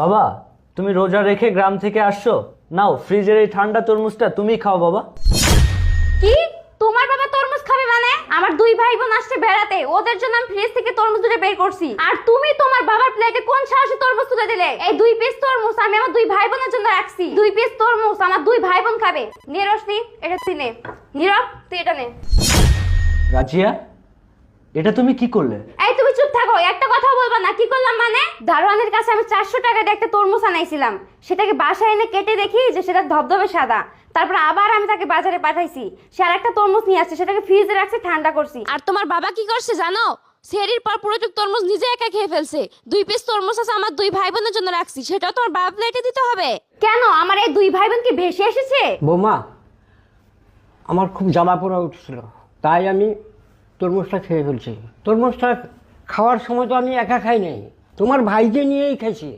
বাবা, তুমি রোজা রেখে গ্রাম থেকে আসছো, নাও ফ্রিজের এই ঠান্ডা তরমুজটা তুমি খাও বাবা। কি? তোমার বাবা তরমুজ খাবে মানে? আমার দুই ভাই বোন আসছে বেড়াতে, ওদের জন্য আমি ফ্রিজ থেকে তরমুজ দুটো বের করছি, আর তুমি তোমার বাবার প্লেটে কোন সাহসে তরমুজ তুলে দিলে? এই 2 পিস তরমুজ আমি আমার দুই ভাই বোনের জন্য রাখছি। 2 পিস তরমুজ আমার দুই ভাই বোন খাবে। নে রোশনি, এটা তুই নে। নীরব, তুই এটা নে। রাজিয়া, এটা তুমি কি করলে? এই তুমি চুপ থাকো, একটা কথা বলবা না। কি করলাম মানে? দারোয়ানের কাছে আমি 400 টাকা দিয়ে একটা তরমুজ আনাইছিলাম, সেটাকে বাসায় এনে কেটে দেখি যে সেটা ধবধবে সাদা। তারপর আবার আমি তাকে বাজারে পাঠাইছি, সে আরেকটা তরমুজ নিয়ে আসছে, সেটাকে ফ্রিজে রাখছে ঠান্ডা করছি। আর তোমার বাবা কি করছে জানো? সেরির পর পুরোটুক তরমুজ নিজে একা খেয়ে ফেলছে। 2 পিস তরমুজ আছে আমার দুই ভাই বোনের জন্য রাখছি, সেটাও তোমার বাবা প্লেটে দিতে হবে কেন? আমার এই দুই ভাই বোন কি ভেসে এসেছে? বৌমা, আমার খুব জ্বালা পোড়া উঠছিল, তাই আমি তরমুজটা খেয়ে ফেলছি। তরমুজটা খাওয়ার সময় তো আমি একা খাই নাই, তোমার ভাইকে নিয়েই খাইছি।